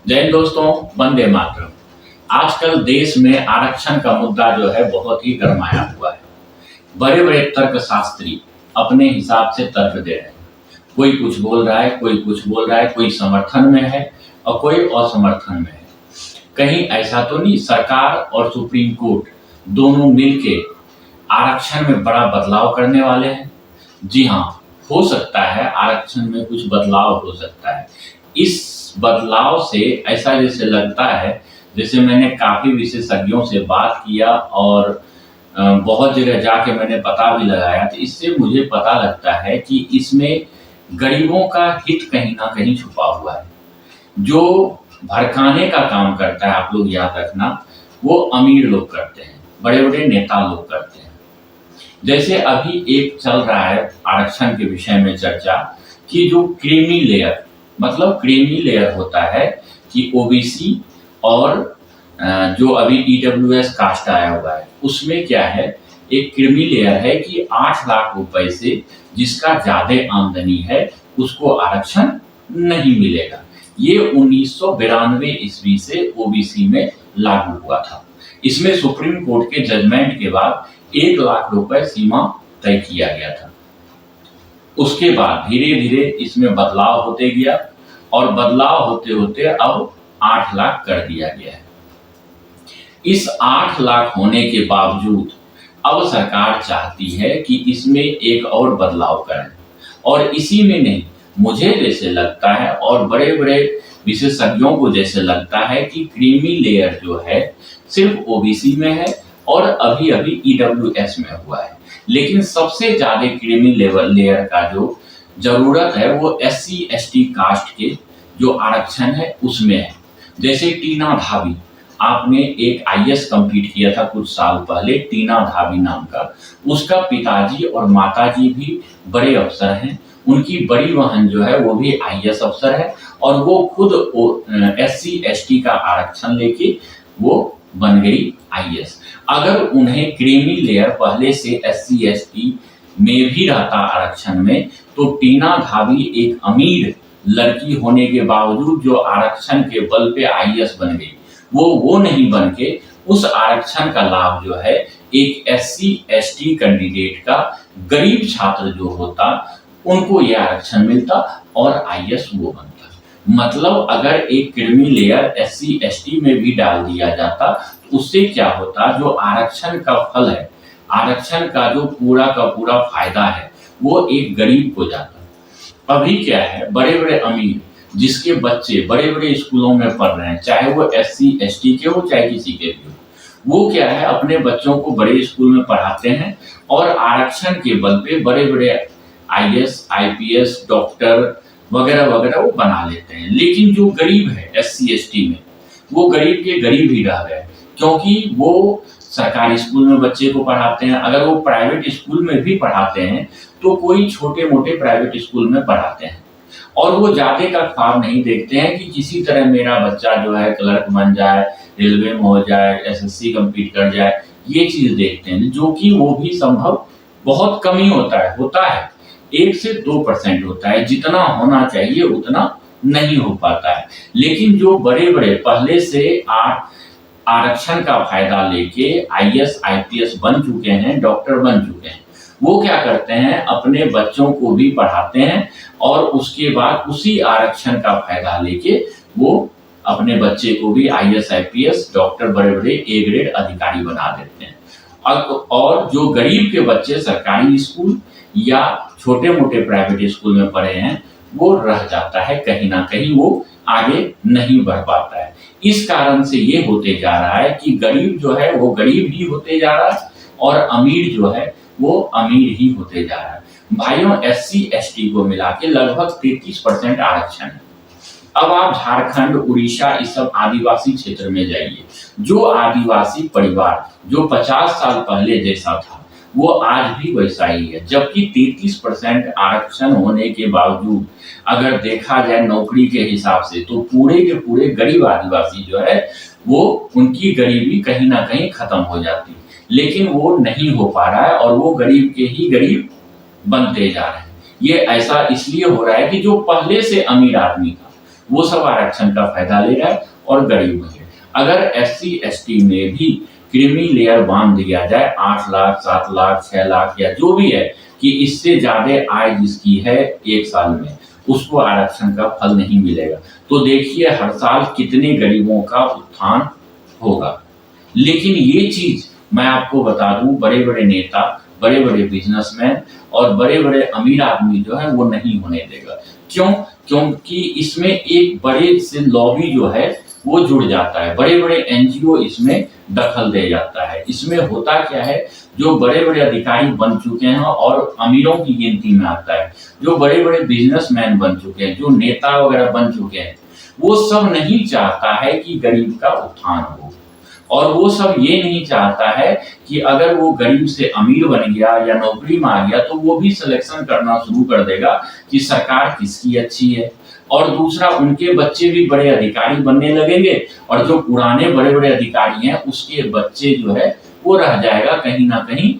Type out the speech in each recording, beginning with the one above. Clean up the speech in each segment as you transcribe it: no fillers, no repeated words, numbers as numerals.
जय हिंद दोस्तों, वंदे मातरम। आजकल देश में आरक्षण का मुद्दा जो है बहुत ही गरमाया हुआ है। बड़े बड़े तर्कशास्त्री अपने हिसाब से तर्क दे रहे हैं। कोई कुछ बोल रहा है, कोई कुछ बोल रहा है, कोई समर्थन में है और कोई असमर्थन में है। कहीं ऐसा तो नहीं सरकार और सुप्रीम कोर्ट दोनों मिलके आरक्षण में बड़ा बदलाव करने वाले हैं? जी हाँ, हो सकता है आरक्षण में कुछ बदलाव हो सकता है। इस बदलाव से ऐसा जैसे लगता है, जैसे मैंने काफ़ी विशेषज्ञों से बात किया और बहुत जगह जाके मैंने पता भी लगाया, तो इससे मुझे पता लगता है कि इसमें गरीबों का हित कहीं न कहीं छुपा हुआ है। जो भड़काने का काम करता है, आप लोग याद रखना, वो अमीर लोग करते हैं, बड़े-बड़े नेता लोग करते हैं। जैसे अभी एक चल रहा है आरक्षण के विषय में चर्चा कि जो क्रीमी लेयर, मतलब क्रीमी लेयर होता है कि ओबीसी और जो अभी ईडब्ल्यूएस कास्ट आया हुआ है, उसमें क्या है, एक क्रीमी लेयर है कि 8 लाख रुपए से जिसका ज्यादा आमदनी है उसको आरक्षण नहीं मिलेगा। ये 1992 ईस्वी से ओबीसी में लागू हुआ था। इसमें सुप्रीम कोर्ट के जजमेंट के बाद 1 लाख रुपए सीमा तय किया गया था। उसके बाद धीरे धीरे इसमें बदलाव होते गया और बदलाव होते होते अब 8 लाख कर दिया गया है। इस 8 लाख होने के बावजूद अब सरकार चाहती है कि इसमें एक और बदलाव करें, और इसी में नहीं, मुझे जैसे लगता है और बड़े बड़े विशेषज्ञों को जैसे लगता है कि क्रीमी लेयर जो है सिर्फ ओबीसी में है और अभी अभी ईडब्ल्यूएस में हुआ है। लेकिन सबसे ज्यादा क्रीमी लेयर का जो जरूरत है वो एससी एसटी कास्ट के जो आरक्षण है उसमें है। जैसे टीना धाबी, आपने एक आईएएस कंप्लीट किया था कुछ साल पहले, टीना धाबी नाम का। उसका पिताजी और माताजी भी बड़े अफसर हैं, उनकी बड़ी बहन जो है वो भी आईएएस अफसर है और वो खुद एससी एसटी का आरक्षण लेके वो बन गई आईएएस। अगर उन्हें क्रीमी लेयर पहले से एससी एसटी में भी रहता आरक्षण में, तो टीना धाबी एक अमीर लड़की होने के बावजूद जो आरक्षण के बल पे आईएएस बन गई, वो नहीं बन के उस आरक्षण का लाभ जो है एक एससी एसटी कैंडिडेट का गरीब छात्र जो होता उनको ये आरक्षण मिलता और आईएएस वो बनता। मतलब अगर एक क्रीमी लेयर एससी एसटी में भी डाल दिया जाता तो उससे क्या होता, जो आरक्षण का फल है, आरक्षण का जो पूरा का पूरा फायदा है वो एक गरीब को जाता। अभी क्या है, बड़े बड़े अमीर जिसके बच्चे बड़े बड़े स्कूलों में पढ़ रहे हैं, चाहे वो एससी एसटी के हो चाहे किसी के भी हो, वो क्या है अपने बच्चों को बड़े स्कूल में पढ़ाते हैं और आरक्षण के बल पे बड़े बड़े आईएएस आईपीएस डॉक्टर वगैरह वगैरह वो बना लेते हैं। लेकिन जो गरीब है एससी एसटी में, वो गरीब के गरीब ही रह गए, क्योंकि वो सरकारी स्कूल में बच्चे को पढ़ाते हैं। अगर वो प्राइवेट स्कूल में भी पढ़ाते हैं तो कोई छोटे मोटे प्राइवेट स्कूल में पढ़ाते हैं और वो ज्यादा का ख्वाब नहीं देखते हैं कि किसी तरह मेरा बच्चा जो है क्लर्क बन जाए, रेलवे में हो जाए, एसएससी कंप्लीट कर जाए, ये चीज देखते हैं, जो कि वो भी संभव बहुत कम ही होता है 1 से 2% होता है, जितना होना चाहिए उतना नहीं हो पाता है। लेकिन जो बड़े बड़े पहले से आरक्षण का फायदा लेके आईएएस आईपीएस बन चुके हैं, डॉक्टर बन चुके हैं, वो क्या करते हैं, अपने बच्चों को भी पढ़ाते हैं और उसके बाद उसी आरक्षण का फायदा लेके वो अपने बच्चे को भी आईएएस आईपीएस डॉक्टर बड़े बड़े ए ग्रेड अधिकारी बना देते हैं। और जो गरीब के बच्चे सरकारी स्कूल या छोटे मोटे प्राइवेट स्कूल में पढ़े हैं, वो रह जाता है, कहीं ना कहीं वो आगे नहीं बढ़ पाता है। इस कारण से ये होते जा रहा है कि गरीब जो है वो गरीब ही होते जा रहा है और अमीर जो है वो अमीर ही होते जा रहा है। भाइयों, एससी एसटी को मिला के लगभग 33% आरक्षण है। अब आप झारखंड, उड़ीसा, इस सब आदिवासी क्षेत्र में जाइए, जो आदिवासी परिवार जो 50 साल पहले जैसा था वो आज भी वैसा ही है। जबकि 33% आरक्षण होने के बावजूद अगर देखा जाए नौकरी के हिसाब से, तो पूरे के पूरे गरीब आदिवासी जो है वो उनकी गरीबी कहीं ना कहीं खत्म हो जाती है। लेकिन वो नहीं हो पा रहा है और वो गरीब के ही गरीब बनते जा रहे हैं। ये ऐसा इसलिए हो रहा है कि जो पहले से अमीर आदमी था वो सब आरक्षण का फायदा ले रहा है और गरीब है। अगर SC ST में भी क्रीमी लेयर बांध दिया जाए 8 लाख 7 लाख 6 लाख या जो भी है कि इससे ज्यादा आय जिसकी है एक साल में उसको आरक्षण का फल नहीं मिलेगा, तो देखिए हर साल कितने गरीबों का उत्थान होगा। लेकिन ये चीज मैं आपको बता दूं, बड़े बड़े नेता, बड़े बड़े बिजनेसमैन और बड़े बड़े अमीर आदमी जो है वो नहीं होने देगा। क्यों? क्योंकि इसमें एक बड़े से लॉबी जो है वो जुड़ जाता है, बड़े बड़े NGO इसमें दखल दे जाता है। इसमें होता क्या है, जो बड़े बड़े अधिकारी बन चुके हैं और अमीरों की गिनती में आता है, जो बड़े बड़े बिजनेसमैन बन चुके हैं, जो नेता वगैरह बन चुके हैं, वो सब नहीं चाहता है कि गरीब का उत्थान हो। और वो सब ये नहीं चाहता है कि अगर वो गरीब से अमीर बन गया या नौकरी में आ गया तो वो भी सिलेक्शन करना शुरू कर देगा कि सरकार किसकी अच्छी है। और दूसरा, उनके बच्चे भी बड़े अधिकारी बनने लगेंगे और जो पुराने बड़े बड़े अधिकारी हैं उसके बच्चे जो है वो रह जाएगा कहीं ना कहीं,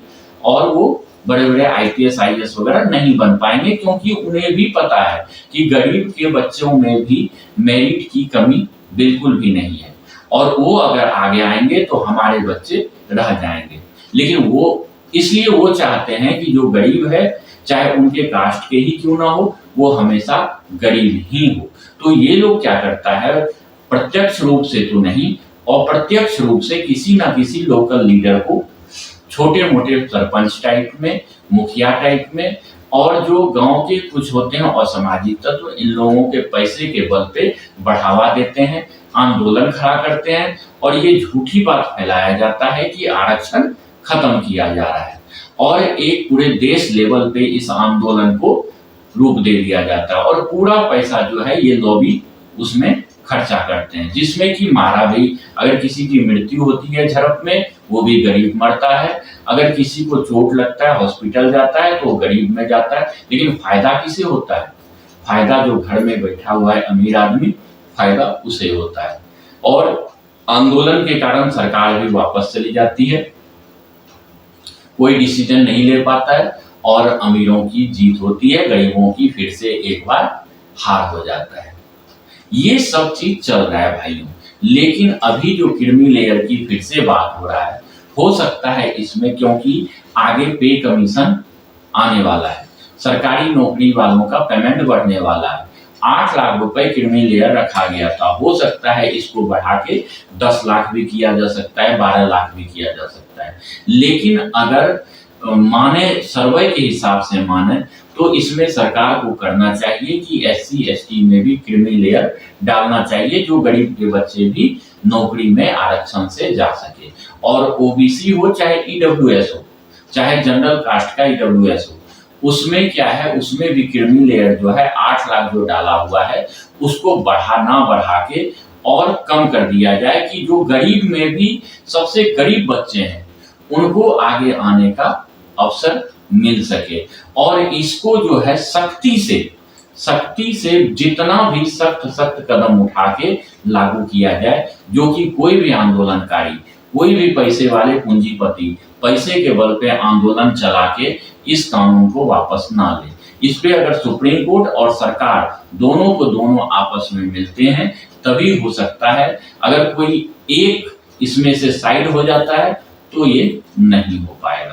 और वो बड़े बड़े IPS IAS वगैरह नहीं बन पाएंगे, क्योंकि उन्हें भी पता है कि गरीब के बच्चों में भी मेरिट की कमी बिल्कुल भी नहीं है और वो अगर आगे आएंगे तो हमारे बच्चे रह जाएंगे। लेकिन वो इसलिए वो चाहते हैं कि जो गरीब है, चाहे उनके कास्ट के ही क्यों ना हो, वो हमेशा गरीब ही हो। तो ये लोग क्या करता है, प्रत्यक्ष रूप से तो नहीं, अप्रत्यक्ष रूप से किसी ना किसी लोकल लीडर को छोटे मोटे सरपंच टाइप में, मुखिया टाइप में, और जो गांव के कुछ होते हैं असामाजिक तत्व, इन लोगों के पैसे के बल पे बढ़ावा देते हैं, आंदोलन खड़ा करते हैं और ये झूठी बात फैलाया जाता है कि आरक्षण खत्म किया जा रहा है और एक पूरे देश लेवल पे इस आंदोलन को रूप दे दिया जाता है और पूरा पैसा जो है ये लॉबी उसमें खर्चा करते हैं, जिसमें कि मारा भी, अगर किसी की मृत्यु होती है झड़प में वो भी गरीब मरता है, अगर किसी को चोट लगता है हॉस्पिटल जाता है तो गरीब में जाता है। लेकिन फायदा किसे होता है? फायदा जो घर में बैठा हुआ है अमीर आदमी, फायदा उसे होता है। और आंदोलन के कारण सरकार भी वापस चली जाती है, कोई डिसीजन नहीं ले पाता है और अमीरों की जीत होती है, गरीबों की फिर से एक बार हार हो जाता है। ये सब चीज चल रहा है भाइयों। लेकिन अभी जो क्रीमी लेयर की फिर से बात हो रहा है, हो सकता है इसमें, क्योंकि आगे पे कमीशन आने वाला है, सरकारी नौकरी वालों का पेमेंट बढ़ने वाला है। 8 लाख रुपए क्रीमी लेयर रखा गया था, हो सकता है इसको बढ़ा के 10 लाख भी किया जा सकता है, 12 लाख भी किया जा सकता है। लेकिन अगर माने सर्वे के हिसाब से माने तो इसमें सरकार को करना चाहिए कि SC ST में भी क्रीमी लेयर डालना चाहिए, जो गरीब के बच्चे भी नौकरी में आरक्षण से जा सके। और OBC हो चाहे EWS हो, चाहे जनरल कास्ट का EWS हो, उसमें क्या है, उसमें भी क्रीमी लेयर जो है 8 लाख जो डाला हुआ है उसको बढ़ा के और कम कर दिया जाए कि जो गरीब में भी सबसे गरीब बच्चे हैं उनको आगे आने का अवसर मिल सके। और इसको जो है सख्ती से जितना भी सख्त कदम उठा के लागू किया जाए, जो कि कोई भी आंदोलनकारी, कोई भी पैसे वाले पूंजीपति पैसे के बल पे आंदोलन चला के इस कानून को वापस ना ले। इस पे अगर सुप्रीम कोर्ट और सरकार दोनों को दोनों आपस में मिलते हैं तभी हो सकता है। अगर कोई एक इसमें से साइड हो जाता है तो ये नहीं हो पाएगा।